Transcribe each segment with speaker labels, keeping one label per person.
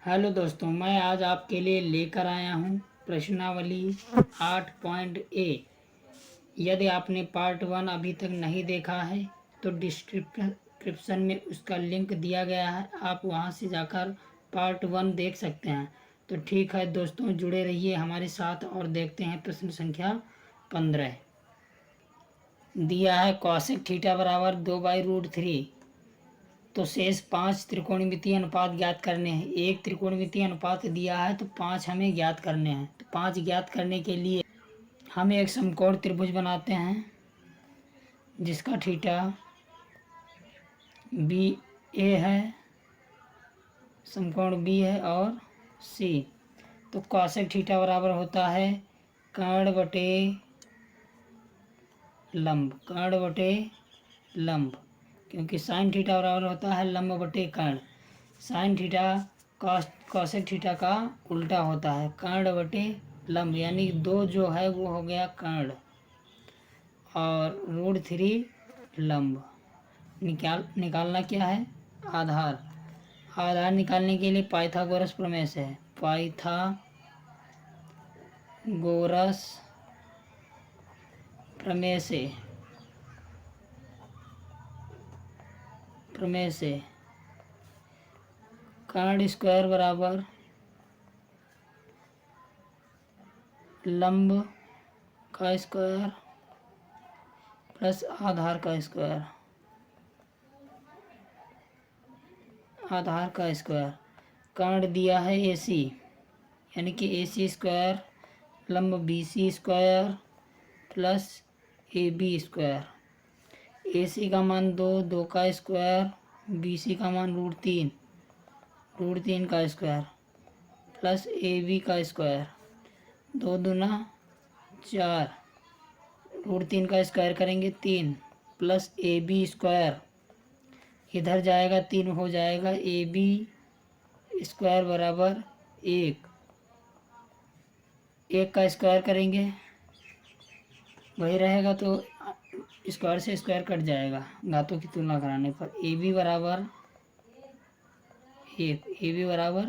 Speaker 1: Hello दोस्तों, मैं आज आपके लिए लेकर आया हूँ प्रश्नावली 8.A। यदि आपने पार्ट 1 अभी तक नहीं देखा है तो डिस्क्रिप्शन में उसका लिंक दिया गया है, आप वहाँ से जाकर पार्ट 1 देख सकते हैं। तो ठीक है दोस्तों, जुड़े रहिए हमारे साथ और देखते हैं प्रश्न संख्या 15। दिया है कॉसेक थीटा बराबर 2/√3। तो शेष 5 त्रिकोणमितीय अनुपात ज्ञात करने हैं। एक त्रिकोणमितीय अनुपात दिया है तो 5 हमें ज्ञात करने हैं। तो 5 ज्ञात करने के लिए हम एक समकोण त्रिभुज बनाते हैं जिसका थीटा बी ए है, समकोण बी है और सी। तो कॉसेक थीटा बराबर होता है कर्ण बटे लंब, कर्ण बटे लंब, क्योंकि साइन थीटा बराबर होता है लंब बटे कर्ण। साइन थीटा कॉसेक थीटा का उल्टा होता है, कर्ण बटे लंब, यानी 2 जो है वो हो गया कर्ण और √3 लंब। निकालना क्या है? आधार। आधार निकालने के लिए पाइथागोरस प्रमेय से है। पाइथागोरस प्रमेय से कर्ण स्क्वायर बराबर लंब का स्क्वायर प्लस आधार का स्क्वायर, आधार का स्क्वायर। कर्ण दिया है AC, यानी कि AC स्क्वायर लंब BC square plus AB square. AC का मान 2, 2 का स्क्वायर, BC का मान √3, √3 का स्क्वायर प्लस AB का स्क्वायर, 2 दूना 4, √3 का स्क्वायर करेंगे 3 प्लस AB स्क्वायर, इधर जाएगा 3 हो जाएगा AB स्क्वायर बराबर 1, 1 का स्क्वायर करेंगे वही रहेगा तो स्क्वायर से स्क्वायर कट जाएगा घातों की तुलना कराने पर। AB बराबर 1, AB बराबर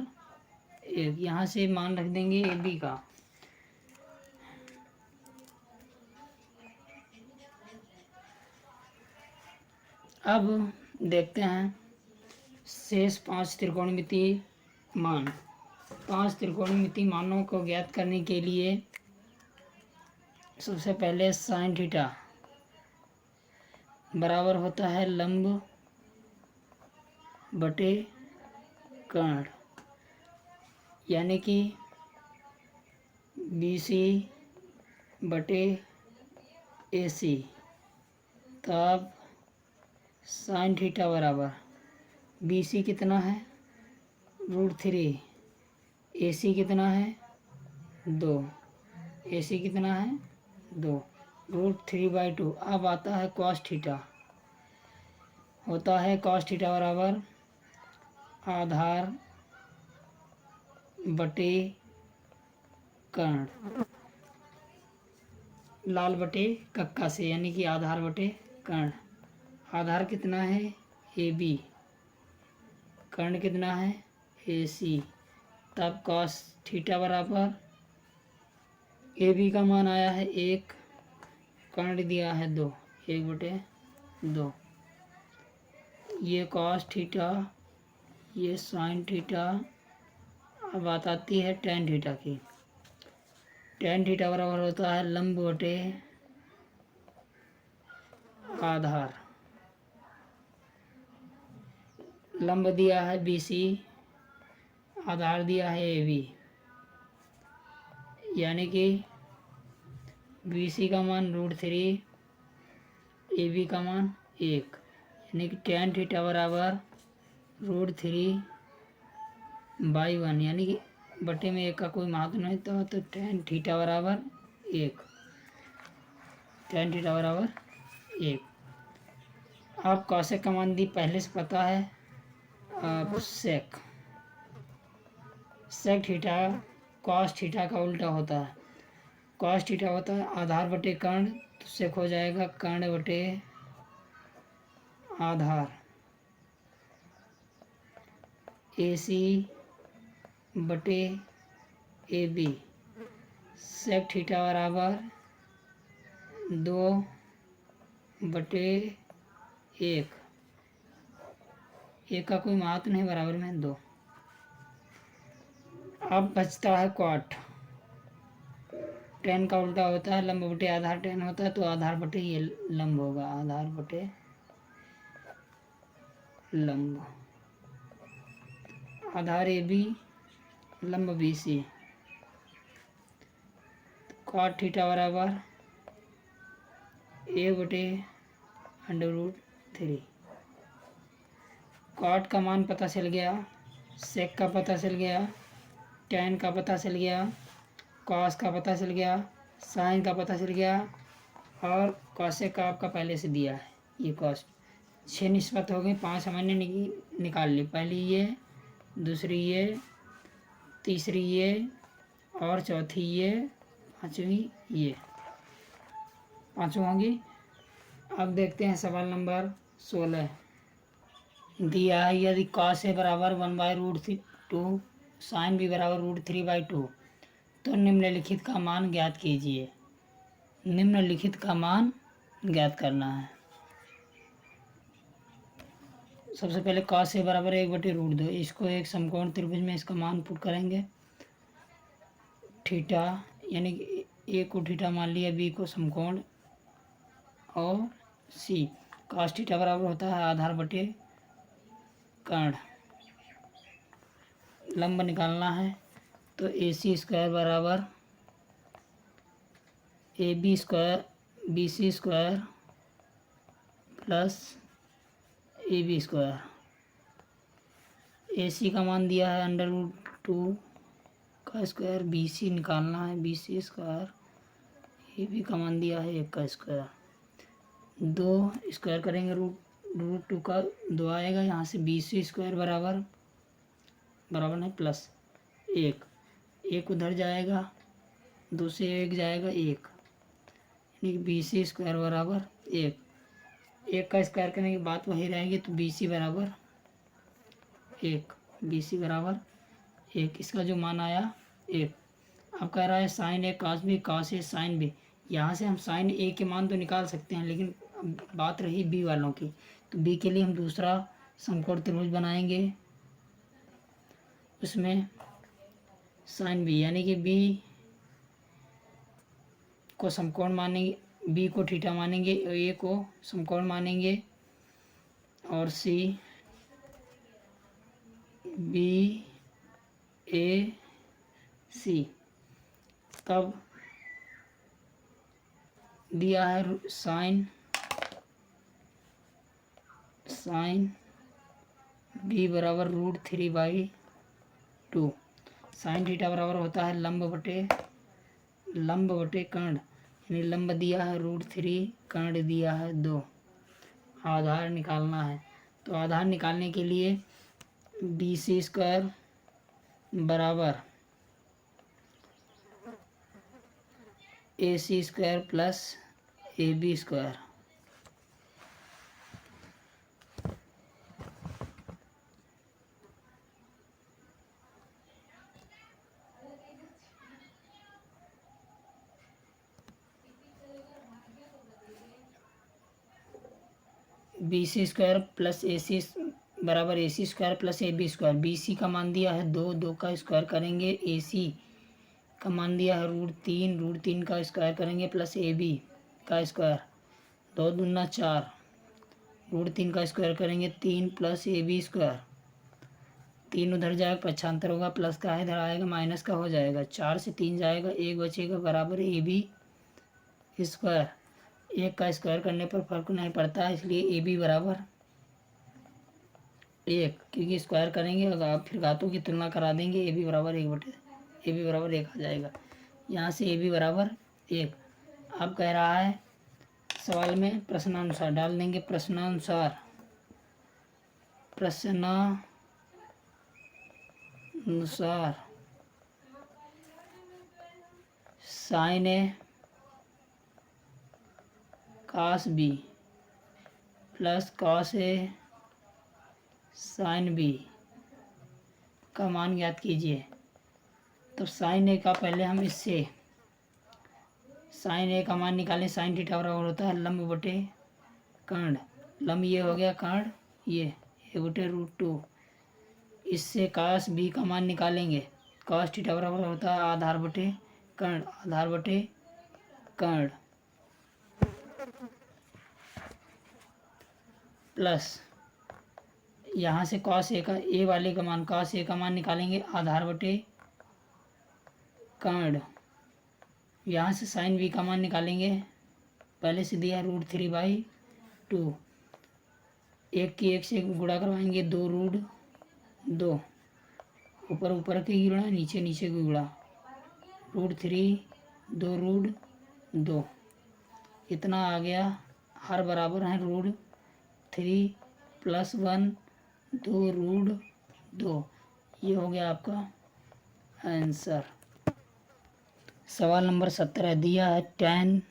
Speaker 1: 1, यहाँ से मान रख देंगे AB का। अब देखते हैं शेष 5 त्रिकोणमितीय मान। 5 त्रिकोणमितीय मानों को ज्ञात करने के लिए सबसे पहले साइन थीटा बराबर होता है लंब बटे कर्ण, यानी कि BC बटे AC। तब साइन थीटा बराबर BC कितना है √3, AC कितना है 2, AC कितना है 2, √3/2। अब आता है कॉस थीटा, होता है कॉस थीटा बराबर आधार बटे कर्ण, लाल बटे कक्का से, यानी कि आधार बटे कर्ण। आधार कितना है AB, कर्ण कितना है AC। तब कॉस थीटा बराबर AB का मान आया है 1, कर्ण दिया है 2, 1/2। ये कॉस थीटा, ये साइन थीटा। अब बात आती है टेन थीटा की। टेन थीटा बराबर होता है लंब बटे आधार। लंब दिया है BC, आधार दिया है AB, यानी कि BC का मान √3, AB का मान 1, यानी कि टेन थीटा बराबर √3/1, यानी कि बटे में 1 का कोई महत्व नहीं था, तो टेन थीटा बराबर 1, टेन थीटा बराबर 1। आप कॉसेक का मान दी पहले से पता है। अब सेक थीटा कॉस थीटा का उल्टा होता है। कॉस थीटा होता है आधार बटे कर्ण, तो सेक हो जाएगा कर्ण बटे आधार। AC बटे ए बी सेक थीटा बराबर 2/1। एक का कोई महत्व नहीं, बराबर में 2। अब बचता है क्वाट। टेन का उल्टा होता है लंब बटे आधार, टेन होता है तो आधार बटे ये लंब होगा, आधार बटे लंब। आधार ए बी, लंब बी सी, क्वाट थीटा बराबर 1/√3। क्वाट का मान पता चल गया, सेक का पता चल गया, टेन का पता चल गया, कॉस का पता चल गया, साइन का पता चल गया, और कॉसेक का आपका पहले से दिया है। ये कॉस 6 निस्बत हो गई, 5 हमने निकाल ली। पहली ये, दूसरी ये, तीसरी ये, और चौथी ये, पाँचवीं ये, पाँचों होंगी। अब देखते हैं सवाल नंबर 16। दिया है यदि कॉस ए बराबर 1/√2 साइन बी बराबर √3/2 तो निम्नलिखित का मान ज्ञात कीजिए। निम्नलिखित का मान ज्ञात करना है। सबसे पहले कॉस ए बराबर 1/√2, इसको एक समकोण त्रिभुज में इसका मान पुट करेंगे। थीटा यानी कि ए को थीटा मान लिया, बी को समकोण, और सी कॉस थीटा बराबर होता है आधार बटे कर्ण। लंब निकालना है तो ए सी स्क्वायर बराबर A B square B C square plus A B square. A C का मान दिया है √2 का स्क्वायर, बी सी निकालना है B C square, A B का मान दिया है 1 का स्क्वायर। 2 स्क्वायर करेंगे √2 का 2 आएगा, यहाँ से बी सी स्क्वायर बराबर नहीं प्लस 1, 1 उधर जाएगा, 2 से 1 जाएगा 1, यानी कि बी सी स्क्वायर बराबर 1। 1 का स्क्वायर करने की बात वही रहेगी, तो बी सी बराबर 1, बी सी बराबर 1, इसका जो मान आया 1। अब कह रहा है sign A cos B cos A sine B. यहाँ से हम साइन ए के मान तो निकाल सकते हैं, लेकिन बात रही बी वालों की, तो बी के लिए हम दूसरा समकोण त्रिभुज बनाएंगे। उसमें साइन बी यानी कि बी को समकोण मानेंगे, बी को थीटा मानेंगे, ए को समकोण मानेंगे, और सी बी ए सी। तब दिया है साइन बी बराबर √3/2। साइन थीटा बराबर होता है लंब बटे कर्ण, यानी लंब दिया है √3, कर्ण दिया है 2। आधार निकालना है, तो आधार निकालने के लिए बी सी स्क्वायर बराबर A C square plus A B square. B C square plus A C बराबर A C square plus A B square. B C का मान दिया है 2, 2 का स्क्वायर करेंगे, ए सी का मान दिया है √3 का स्क्वायर करेंगे प्लस ए बी का स्क्वायर, 2 दूना 4, √3 का स्क्वायर करेंगे 3 प्लस ए बी स्क्वायर, 3 उधर जाएगा पक्षांतर होगा, प्लस का इधर आएगा माइनस का हो जाएगा, 4 से 3 जाएगा, 1 बचेगा बराबर ए बी स्क्वायर। 1 का स्क्वायर करने पर फर्क नहीं पड़ता है, इसलिए ए बी बराबर 1, क्योंकि स्क्वायर करेंगे और आप फिर घातों की तुलना करा देंगे, ए बी बराबर 1 आ जाएगा। यहाँ से ए बी बराबर 1। अब कह रहा है सवाल में प्रश्नानुसार डाल देंगे, प्रश्नानुसार sign A cos B plus cos A sine B का मान ज्ञात कीजिए। तो साइन ए का पहले हम इससे साइन ए का मान निकालें। साइन थीटा बराबर होता है लंब बटे कर्ण। लंब ये हो गया, कर्ण ये बटे √2। इससे काश बी का मान निकालेंगे। काश थीटा बराबर होता है आधार बटे कर्ण, आधार बटे कर्ण प्लस यहाँ से कॉस ए का ए वाले का मान, कॉस ए का मान निकालेंगे आधार बटे कर्ण। यहाँ से साइन बी का मान निकालेंगे, पहले से दिया √3/2। एक की एक से गुणा करवाएंगे, 2√2, ऊपर ऊपर के गुणा नीचे नीचे की गुणा, √3 2√2 इतना आ गया। हर बराबर है √3 + 1 2√2। ये हो गया आपका आंसर। सवाल नंबर 17 दिया है tan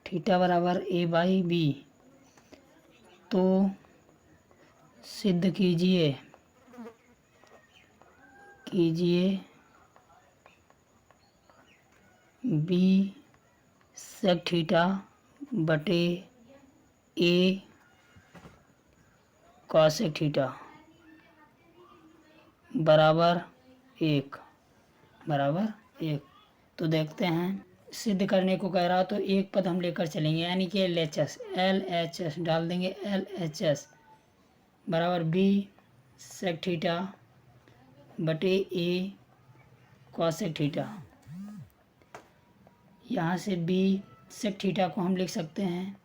Speaker 1: थीटा बराबर a/b। तो सिद्ध कीजिए b sec थीटा बटे a cosec थीटा बराबर 1। तो देखते हैं, सिद्ध करने को कह रहा तो एक पद हम लेकर चलेंगे, यानी कि LHS डाल देंगे। LHS बराबर b sec थीटा बटे a cosec थीटा। यहाँ से b sec थीटा को हम लिख सकते हैं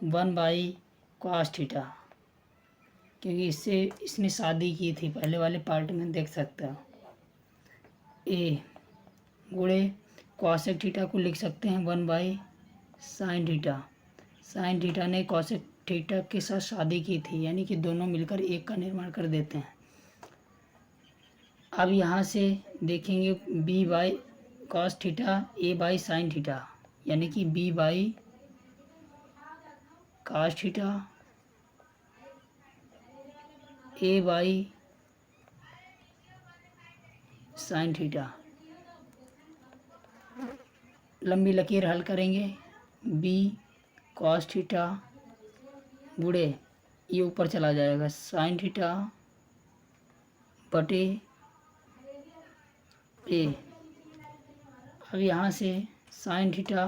Speaker 1: 1/cos थीटा, क्योंकि इसने शादी की थी, पहले वाले पार्ट में देख सकते हो। a गुणे cosec थीटा को लिख सकते हैं 1/sin थीटा। sin थीटा ने cosec थीटा के साथ शादी की थी, यानी कि दोनों मिलकर एक का निर्माण कर देते हैं। अब यहाँ से देखेंगे b/cos थीटा a/sin थीटा, यानी कि b/cos थीटा a/sin थीटा। लंबी लकीर हल करेंगे, b cos थीटा गुणे ये ऊपर चला जाएगा sin थीटा बटे a। अब यहाँ से sin थीटा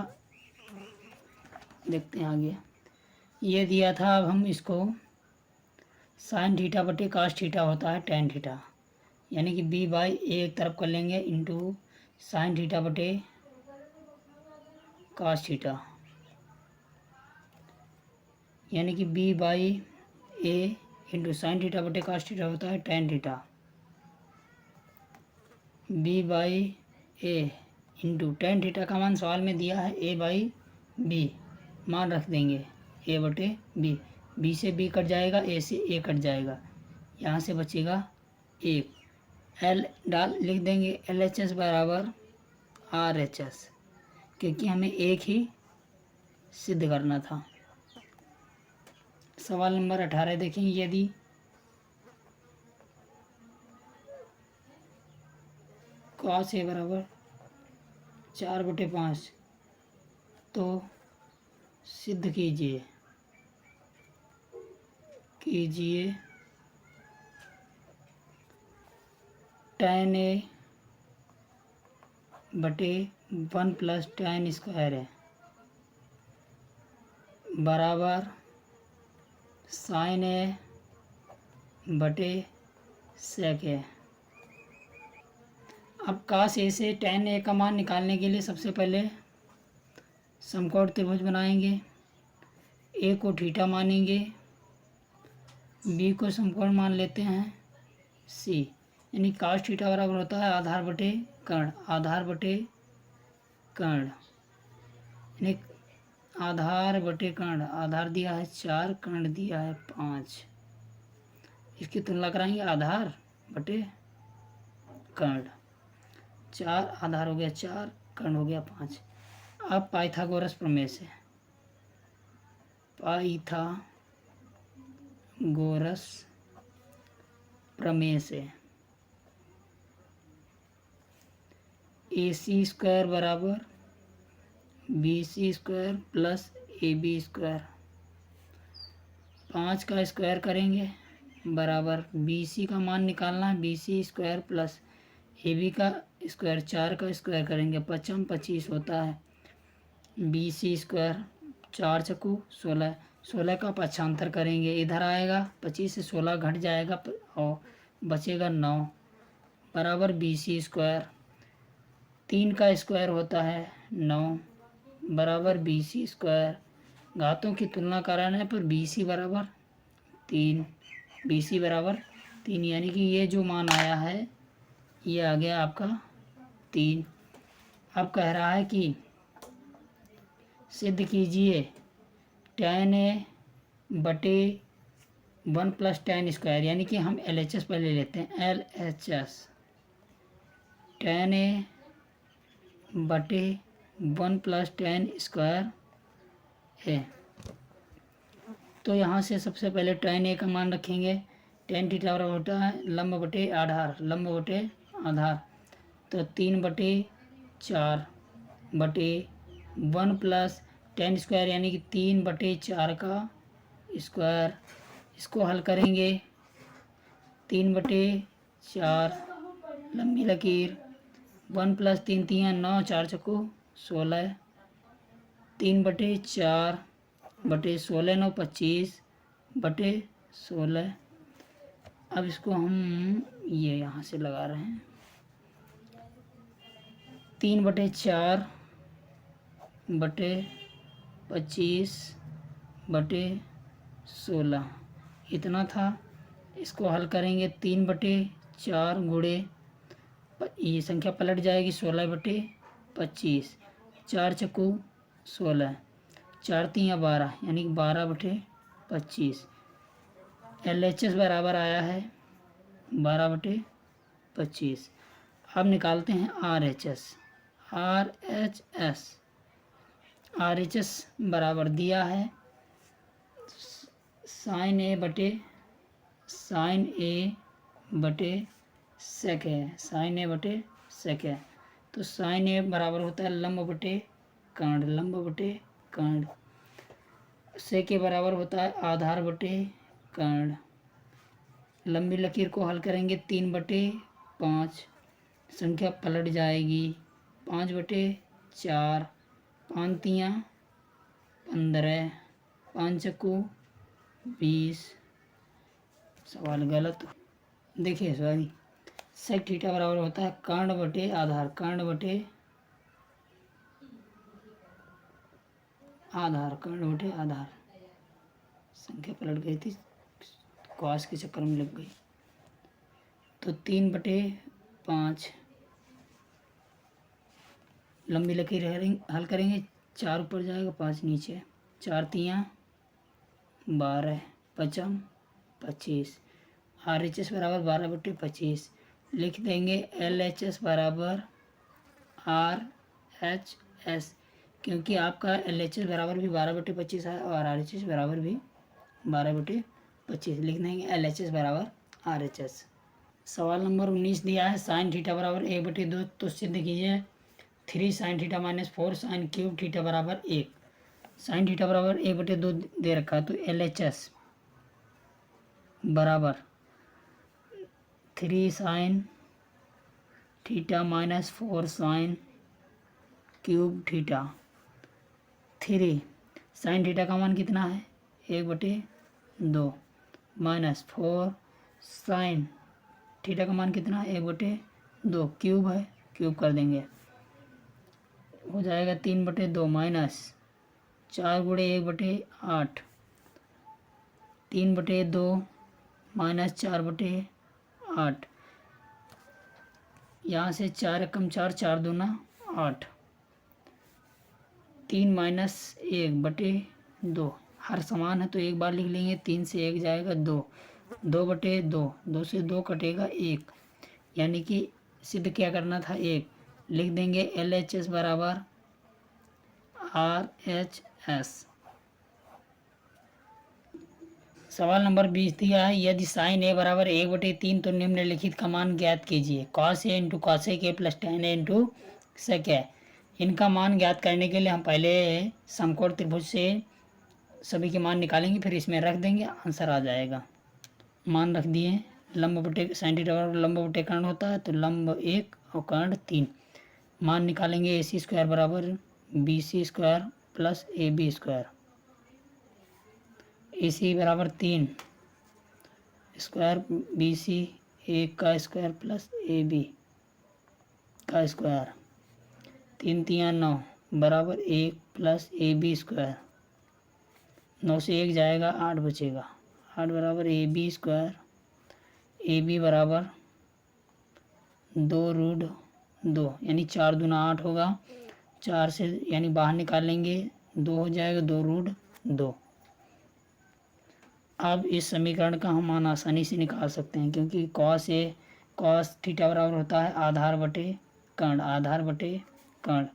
Speaker 1: देखते हैं आगे, ये दिया था। अब हम इसको sin थीटा बटे cos थीटा होता है tan थीटा, यानी कि b/a एक तरफ कर लेंगे इंटू sin थीटा बटे cos थीटा, यानी कि b/a इंटू sin थीटा बटे cos थीटा होता है tan theta. b/a into tan theta का मान सवाल में दिया है a/b, मान रख देंगे a/b। b से b कट जाएगा, a से a कट जाएगा, यहाँ से बचेगा 1। l लिख देंगे LHS बराबर RHS, क्योंकि हमें एक ही सिद्ध करना था। सवाल नंबर 18 देखेंगे, यदि cos a बराबर 4/5 तो सिद्ध कीजिए tan a बटे 1 + tan स्क्वायर है बराबर sin a बटे sec a। अब cos a से tan a का मान निकालने के लिए सबसे पहले समकोण त्रिभुज बनाएंगे। a को थीटा मानेंगे, b को समकोण मान लेते हैं c, यानी cos थीटा बराबर होता है आधार बटे कर्ण। यानी आधार बटे कर्ण, आधार दिया है 4, कर्ण दिया है 5। इसकी तुलना कराएंगे, आधार बटे कर्ण, 4 आधार हो गया 4, कर्ण हो गया 5। अब पाइथागोरस प्रमेय से, पाइथागोरस प्रमेय से AC स्क्वायर बराबर BC square plus AB square. 5 का स्क्वायर करेंगे बराबर BC का मान निकालना है, BC स्क्वायर प्लस AB का स्क्वायर। 4 का स्क्वायर करेंगे 5 25 होता है। BC स्क्वायर 4 चक्कू 16, 16 का पक्षांतर करेंगे, इधर आएगा 25 से 16 घट जाएगा और बचेगा 9 बराबर BC स्क्वायर। 3 का स्क्वायर होता है 9 बराबर BC स्क्वायर। घातों की तुलना कराने पर BC बराबर 3, BC बराबर 3, यानी कि ये जो मान आया है ये आ गया आपका 3। अब कह रहा है कि सिद्ध कीजिए tan A बटे 1 प्लस tan स्क्वायर, यानी कि हम LHS पहले लेते हैं। LHS tan A बटे 1 प्लस tan स्क्वायर है। तो यहाँ से सबसे पहले tan A का मान रखेंगे। tan थीटा बराबर होता है लंब बटे आधार, लंब बटे आधार। तो 3 बटे 4 बटे 1 प्लस tan स्क्वायर, यानी कि 3 बटे 4 का स्क्वायर। इसको हल करेंगे 3 बटे 4 लंबी लकीर 1 प्लस 3 3 9 4 चक्को 16, 3 बटे 4 बटे 16 9 25 बटे 16। अब इसको हम ये यहाँ से लगा रहे हैं 3 बटे 4 बटे 25 बटे 16 इतना था। इसको हल करेंगे 3 बटे 4 गुणे ये संख्या पलट जाएगी 16 बटे 25, 4 चक्कू 16, 4 3 12, यानी कि 12 बटे 25। LHS बराबर आया है 12 बटे 25। अब निकालते हैं RHS। RHS बराबर दिया है साइन A बटे सेक है, साइन A बटे सेक है। तो साइन A बराबर होता है लंब बटे कर्ण, लंब बटे कर्ण। सेक के बराबर होता है आधार बटे कर्ण। लंबी लकीर को हल करेंगे 3 बटे 5, संख्या पलट जाएगी 5 बटे 4, 5 3 15, 5 चक्कू 20। सवाल गलत। देखिए सॉरी, सेक थीटा बराबर होता है कर्ण बटे आधार, कर्ण बटे आधार, कर्ण बटे आधार। संख्या पलट गई थी, कॉस के चक्कर में लग गई। तो 3 बटे 5 लंबी लकीर हल करेंगे, 4 ऊपर जाएगा 5 नीचे, 4 3 12, 5 25। RHS बराबर 12 बटे 25 लिख देंगे। LHS बराबर RHS, क्योंकि आपका LHS बराबर भी 12 बटे 25 है और RHS बराबर भी 12 बटे 25 लिख देंगे। LHS बराबर RHS। सवाल नंबर 19 दिया है साइन थीटा बराबर 1 बटे 2, तो सिद्ध कीजिए 3 sign theta minus 4 sine cube theta बराबर 1। साइन थीटा बराबर 1 बटे 2 दे रखा है, तो LHS बराबर 3 sign theta minus 4 sine cube theta. 3 sine theta का मान कितना है 1 बटे 2 माइनस 4 साइन थीटा का मान कितना है 1 बटे 2, क्यूब है क्यूब कर देंगे, हो जाएगा 3 बटे 2 माइनस 4 गुणे 1 बटे 8, 3 बटे 2 माइनस 4 बटे 8। यहाँ से 4 कम 4, 4 दूना 8, 3 माइनस 1 बटे 2, हर समान है तो एक बार लिख लेंगे, 3 से 1 जाएगा 2, 2 बटे 2, 2 से 2 कटेगा 1, यानी कि सिद्ध क्या करना था 1 लिख देंगे। LHS बराबर RHS। सवाल नंबर 20 दिया है यदि साइन A बराबर 1 बटे 3 तो निम्नलिखित का मान ज्ञात कीजिए। cos A into cos A के plus tan A into sec है। इनका मान ज्ञात करने के लिए हम पहले समकोण त्रिभुज से सभी के मान निकालेंगे, फिर इसमें रख देंगे, आंसर आ जाएगा। मान रख दिए। लंब बटे साइन थीटा बराबर लंब बटे कर्ण होता है, तो लंब 1 और कर्ण 3। मान निकालेंगे AC स्क्वायर बराबर BC square plus AB square. AC बराबर 3 स्क्वायर BC 1 का स्क्वायर प्लस AB का स्क्वायर। 3 3 9 बराबर 1 प्लस AB स्क्वायर। 9 से 1 जाएगा, 8 बचेगा। 8 बराबर AB स्क्वायर। AB बराबर 2√2 यानी 4 दूना 8 होगा। 4 से यानी बाहर निकालेंगे 2 हो जाएगा, 2√2। अब इस समीकरण का हम मान आसानी से निकाल सकते हैं, क्योंकि कॉस थीटा बराबर होता है आधार बटे कर्ण। आधार बटे कर्ण,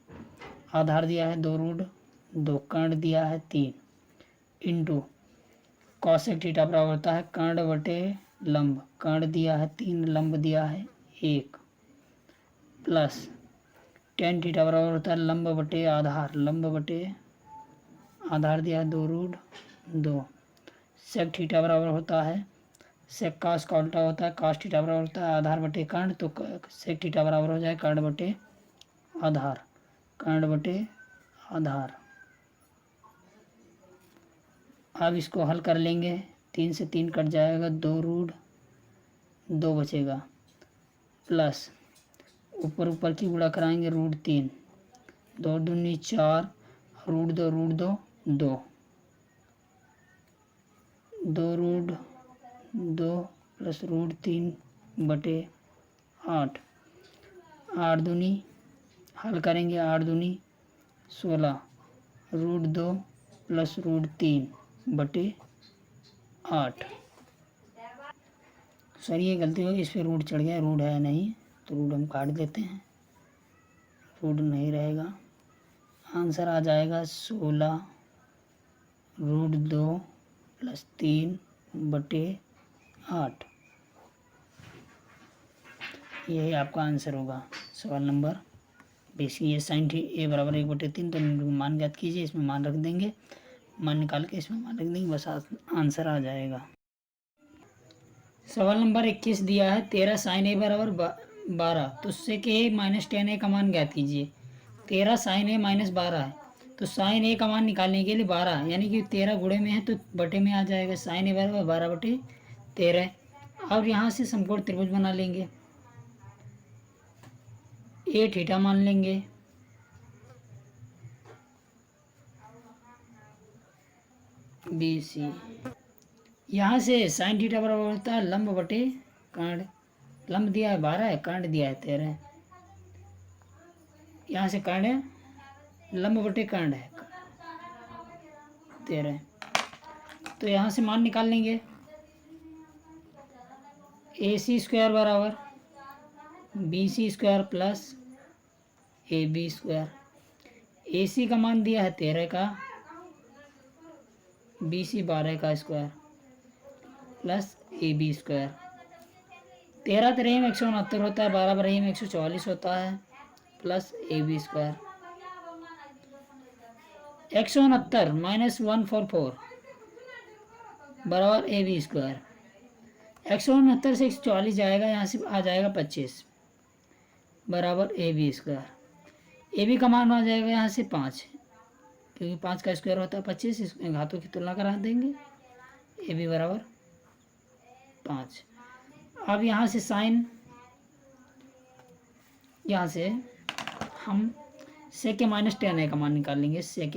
Speaker 1: आधार दिया है 2√2, कर्ण दिया है 3, इंटू कॉसेक थीटा बराबर होता है कर्ण बटे लंब। कर्ण दिया है 3, लंब दिया है 1, प्लस टेन थीटा बराबर होता है लंब बटे आधार। लंब बटे आधार दिया है 2√2। सेक थीटा बराबर होता है, सेक कास का उल्टा होता है, कास थीटा बराबर होता है आधार बटे कर्ण। तो सेक थीटा बराबर हो जाए कर्ण बटे आधार। कर्ण बटे आधार। अब इसको हल कर लेंगे, 3 से 3 कट जाएगा, 2√2 बचेगा, प्लस ऊपर ऊपर की गुणा कराएंगे √3, 2 दूनी 4, √2 2, 2√2 प्लस √3 बटे 8। 8 दूनी हल करेंगे, 8 दूनी 16, √2 प्लस √3 बटे 8। सर ये गलती होगी, इस पर रूट चढ़ गया, रूट है नहीं तो रूट हम काट देते हैं, रूट नहीं रहेगा। आंसर आ जाएगा 16√2 प्लस 3 बटे 8। यही आपका आंसर होगा सवाल नंबर 20। ये साइन थी A बराबर 1/3, तो मान ज्ञात कीजिए, इसमें मान रख देंगे, मान निकाल के इसमें मान रख देंगे, बस आंसर आ जाएगा। सवाल नंबर 21 दिया है 13 साइन A बराबर 12, तो उससे के -10A का मान ज्ञात कीजिए। 13 साइन A -12 है, तो साइन A का मान निकालने के लिए 12 यानी कि 13 गुणे में है तो बटे में आ जाएगा। साइन A बराबर 12/13। अब यहाँ से समकोण त्रिभुज बना लेंगे। A थीटा मान लेंगे, BC। यहाँ से साइन थीटा बराबर होता है लंब बटे कर्ण। लंब दिया है 12 है, कर्ण दिया है 13। यहाँ से कर्ण लंब बटे कर्ण है 13, तो यहाँ से मान निकाल लेंगे। AC स्क्वायर बराबर BC square plus AB square. AC का मान दिया है 13 का, BC 12 का स्क्वायर प्लस AB स्क्वायर। 13 3 में 169 होता है, 12 3 में 144 होता है, प्लस AB स्क्वायर। 169 माइनस 144 बराबर AB स्क्वायर। 169 से 144 जाएगा, यहाँ से आ जाएगा 25 बराबर AB स्क्वायर। AB का मान आ जाएगा यहाँ से 5, क्योंकि 5 का स्क्वायर होता है 25, इसमें घातों की तुलना करा देंगे। AB बराबर 5। अब यहाँ से साइन, यहाँ से हम सेक -10A का मान निकाल लेंगे। सेक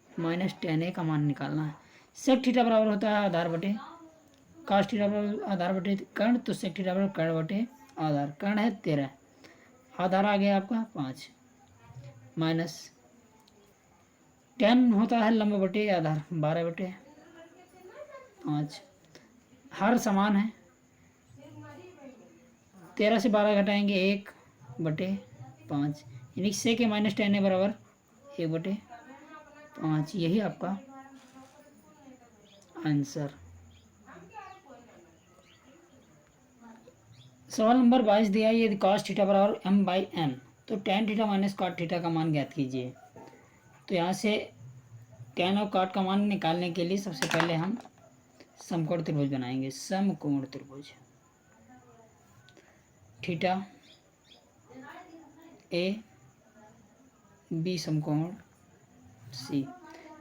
Speaker 1: -10A का मान निकालना है। सेक थीटा बराबर होता है आधार बटे कास थीटा बराबर आधार बटे कर्ण, तो सेक थीटा बराबर कर्ण बटे आधार। कर्ण है 13, आधार आ गया आपका 5, माइनस 10 होता है लंब बटे आधार 12/5। हर समान है, 13 से 12 घटाएंगे 1/5, यानी सेक -10A बराबर 1/5। यही आपका आंसर। सवाल नंबर 22 दिया है, यदि cos थीटा बराबर m/n तो tan theta minus cot theta का मान ज्ञात कीजिए। तो यहाँ से tan और cot का मान निकालने के लिए सबसे पहले हम समकोण त्रिभुज बनाएंगे। समकोण त्रिभुज थीटा ए बी समकोण सी।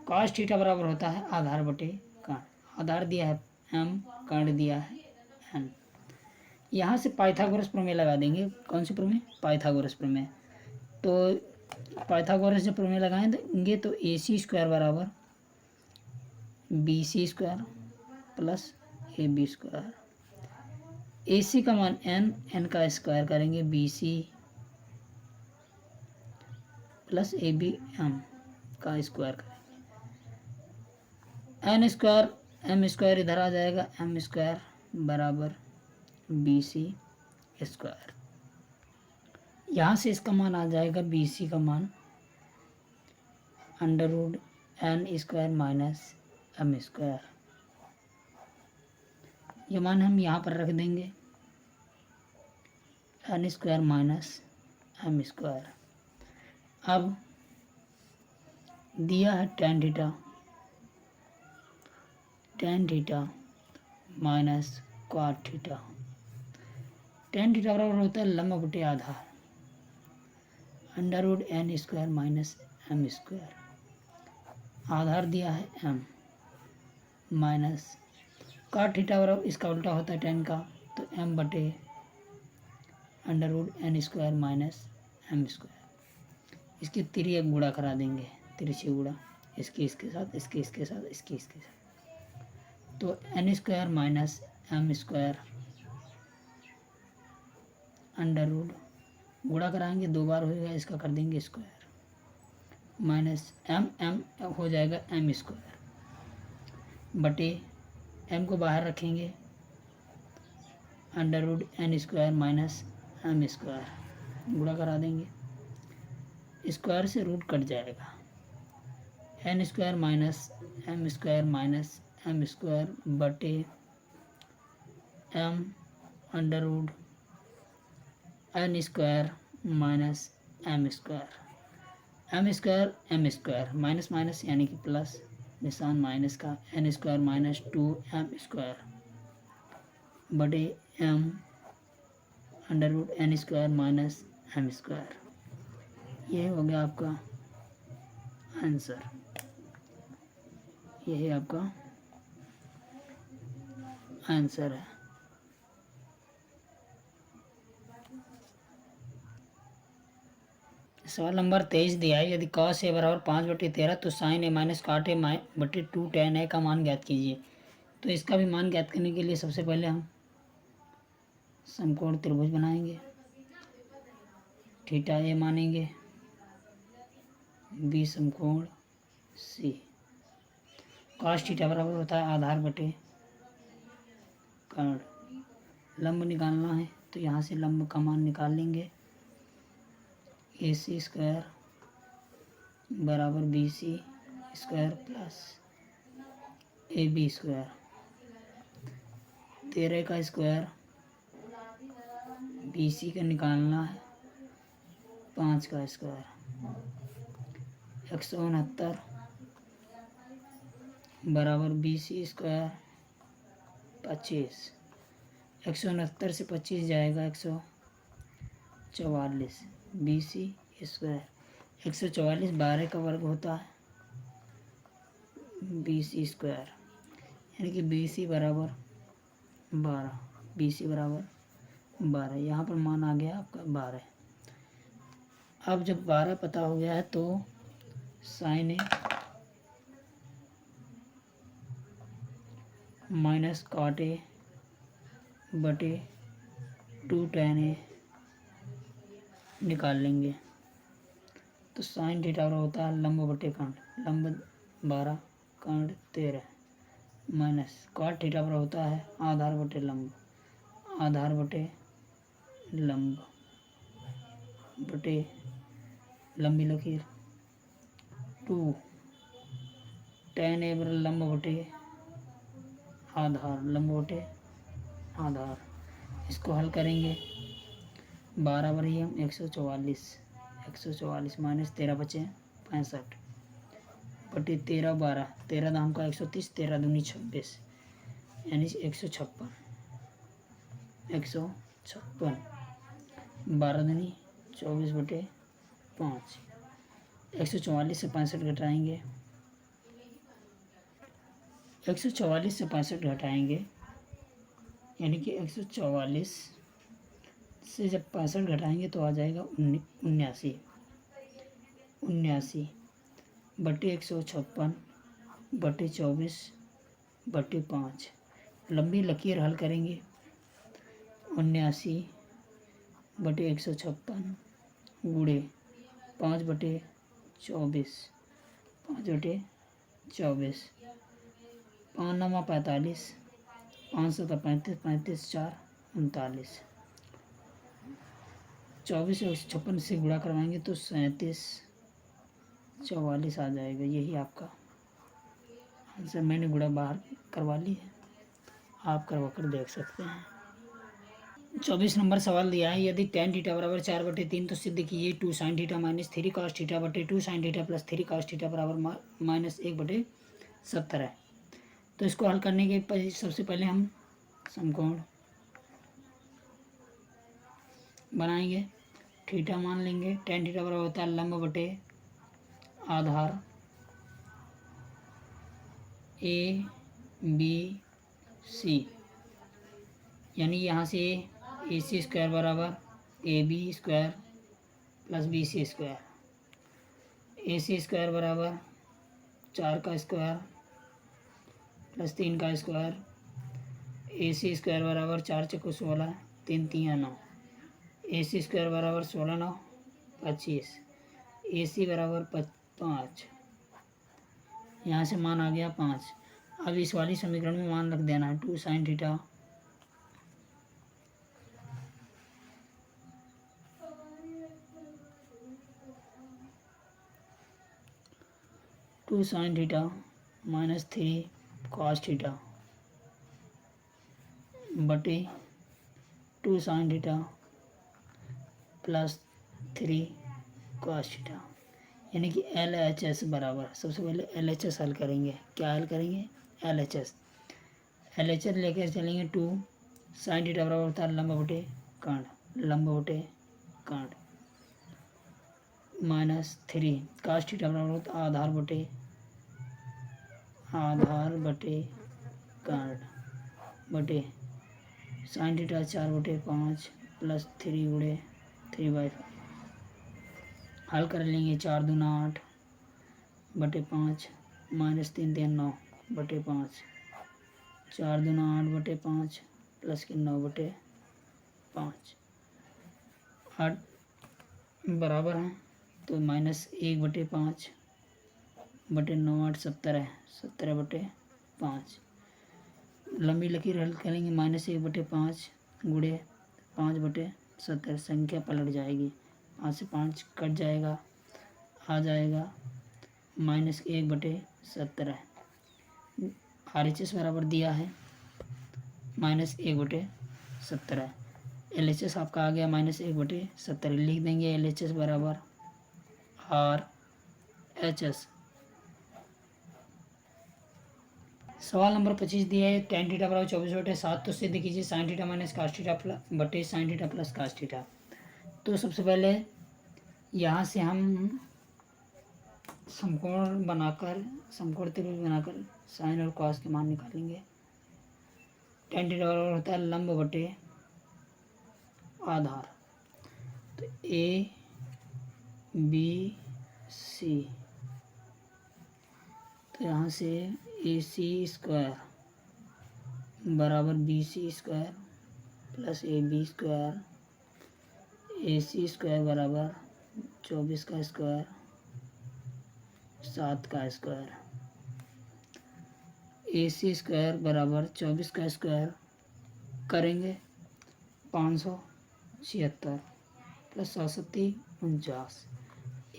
Speaker 1: cos थीटा बराबर होता है आधार बटे कर्ण। आधार दिया है m, कर्ण दिया है n। यहाँ से पाइथागोरस प्रमेय लगा देंगे। कौन सी प्रमेय? पाइथागोरस प्रमेय। तो पाइथागोरस जब प्रमेय लगाएंगे तो ए सी स्क्वायर बराबर B C square plus A B square. A C का मान n, n का स्क्वायर करेंगे B C plus A B M का स्क्वायर करेंगे। एन स्क्वायर एम स्क्वायर इधर आ जाएगा, एम स्क्वायर बराबर बी सी स्क्वायर। यहाँ से इसका मान आ जाएगा बी सी का मान under root N square minus M square. ये मान हम यहाँ पर रख देंगे, N square minus M square. अब दिया है tan theta minus cot theta. tan theta बराबर होता है लंब बटे आधार under root N square minus M square. आधार दिया है m माइनस cot थीटा बराबर इसका उल्टा होता है tan का, तो m बटे under root N square minus M square. इसकी तिर्यक गुणा करा देंगे, तिरछी गुणा, इसके साथ, इसके साथ, इसके साथ। तो N square minus M square under root गुणा कराएंगे, 2 बार होगा, इसका कर देंगे स्क्वायर माइनस एम हो जाएगा एम स्क्वायर बटे एम को बाहर रखेंगे under root N square minus M square. गुणा करा देंगे, स्क्वायर से रूट कट जाएगा, N square minus M square बटे M under root N square minus M square minus minus यानी कि प्लस, निशान माइनस का, N square minus 2m square बटे M under root N square minus M square. ये हो गया आपका आंसर, यही आपका आंसर है। सवाल नंबर 23 दिया है, यदि cos ए बराबर 5/13 तो sin ए माइनस cot ए बटे 2 tan ए का मान ज्ञात कीजिए। तो इसका भी मान ज्ञात करने के लिए सबसे पहले हम समकोण त्रिभुज बनाएंगे। थीटा ए मानेंगे, बी समकोण सी। cos थीटा बराबर होता है आधार बटे कर्ण। लंब निकालना है तो यहाँ से लंब का मान निकाल लेंगे, ए सी स्क्वायर बराबर B C square plus A B square. 13 का स्क्वायर बी सी का निकालना है, 5 का स्क्वायर 169 बराबर बी सी स्क्वायर 25। 169 से 25 जाएगा 144 बी सी स्क्वायर। 144 12 का वर्ग होता है बी सी स्क्वायर, यानी कि बी सी बराबर 12, बी सी बराबर 12। यहाँ पर मान आ गया आपका 12। अब जब 12 पता हो गया है तो sine A minus cot A बटे 2 tan ए निकाल लेंगे। तो साइन थीटा होता है लंब बटे कर्ण, लंब 12 कर्ण 13 माइनस कॉट थीटा पर होता है आधार बटे लंब, आधार बटे लंब बटे लंबी लकीर 2 tan ए बराबर लंब बटे आधार, लंब बटे आधार। इसको हल करेंगे 12 बार ही हम 144 माइनस 13 बचे 65 बटे 13 12 13 दाम का 130 13 दूनी 26 यानी 156 12 दूनी 24 बटे 5 144 से 65 घटाएंगे 144 से 65 घटाएंगे यानी कि 144 से जब 65 घटाएंगे तो आ जाएगा 79 बटे 156 बटे 24 बटे 5 लंबी लकीर हल करेंगे 79 बटे 156 गुणे 5 बटे 24 5 9 45 5 7 35 35 4 39 24 156 से गुणा करवाएंगे तो 37 44 आ जाएगा। यही आपका आंसर। मैंने गुणा बाहर करवा ली है, आप करवा कर देख सकते हैं। 24 नंबर सवाल दिया है, यदि tan थीटा बराबर 4/3 तो सिद्ध कीजिए 2 sin theta minus 3 cos theta बटे 2 sin theta plus 3 cos theta बराबर माइनस 1/70 है। तो इसको हल करने के सबसे पहले हम समकोण बनाएंगे। थीटा मान लेंगे, tan थीटा बराबर होता है लंब बटे आधार ABC, यानी यहाँ से AC स्क्वायर बराबर AB square plus BC square, AC square बराबर 4 का स्क्वायर प्लस 3 का स्क्वायर, AC स्क्वायर बराबर 4 चौको 16 3 3 9, AC स्क्वायर बराबर 16 9 25, AC बराबर 5, यहाँ से मान आ गया 5। अब इस वाली समीकरण में मान रख देना है 2 sin theta minus 3 cos theta बटे 2 sin theta plus 3 cos theta, यानी कि LHS बराबर, सबसे पहले LHS हल करेंगे। क्या हल करेंगे? LHS लेकर चलेंगे 2 sin थीटा बराबर होता है लंब बटे कर्ण माइनस 3 cos थीटा बराबर होता है आधार बटे कर्ण बटे sin थीटा 4/5 प्लस 3 गुणे 3/5 हल कर लेंगे 4 दूना 8 बटे 5 माइनस 3 3 9 बटे 5 4 दूना 8 बटे 5 प्लस के 9 बटे 5 8 बराबर है तो माइनस 1 बटे 5 बटे 9 8 70 है 70 बटे 5। लंबी लकीर हल करेंगे माइनस 1 बटे 5 गुणे 5 बटे 70, संख्या पलट जाएगी 5 से 5 कट जाएगा, आ जाएगा माइनस 1 बटे 70। RHS बराबर दिया है माइनस 1 बटे 70। LHS आपका आ गया माइनस 1 बटे 70। लिख देंगे LHS बराबर RHS। सवाल नंबर 25 दिया है tan थीटा बराबर 24/7 तो सिद्ध कीजिए sin theta minus cos theta बटे sin theta plus cos theta. तो सबसे पहले यहाँ से हम समकोण त्रिभुज बनाकर sin और cos के मान निकालेंगे। tan थीटा बराबर होता है लंब बटे आधार, तो ABC, तो यहाँ से AC स्क्वायर बराबर BC square plus AB square, AC square बराबर 24 का स्क्वायर 7 का स्क्वायर, AC स्क्वायर बराबर 24 का स्क्वायर करेंगे 576 प्लस 7 49,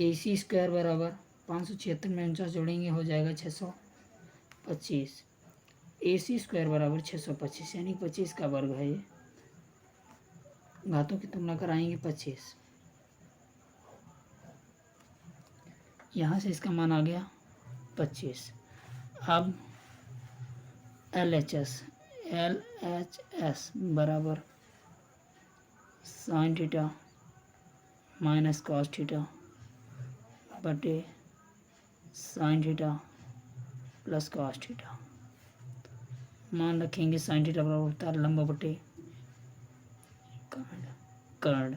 Speaker 1: AC स्क्वायर बराबर 576 में 49 जोड़ेंगे हो जाएगा 625, AC स्क्वायर बराबर 625 यानी 25 का वर्ग है ये घातों की तुलना कराएंगे 25। यहाँ से इसका मान आ गया 25। अब LHS बराबर sine theta minus cos theta बटे sine theta plus cos theta. मान रखेंगे साइन थीटा बराबर होता है लंब बटे कर्ण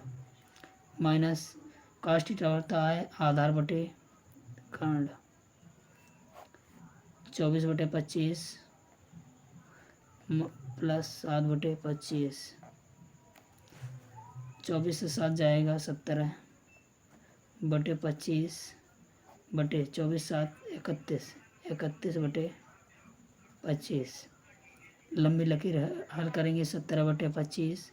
Speaker 1: माइनस कॉस थीटा होता है आधार बटे कर्ण। 24/25 प्लस 7/25। 24 से 7 जाएगा 17/25 बटे 24 7 31 31/25। लंबी लकीर हल करेंगे 17/25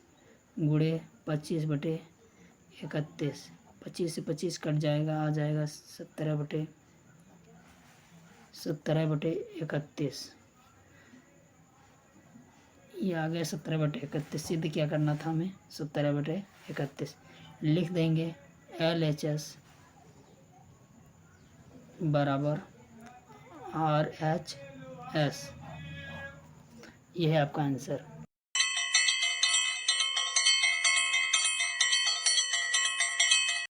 Speaker 1: गुणे 25/31। 25 से 25 कट जाएगा, आ जाएगा 17/31। ये आ गया 17/31। सिद्ध क्या करना था हमें? 17/31 लिख देंगे। LHS बराबर RHS। यह है आपका आंसर।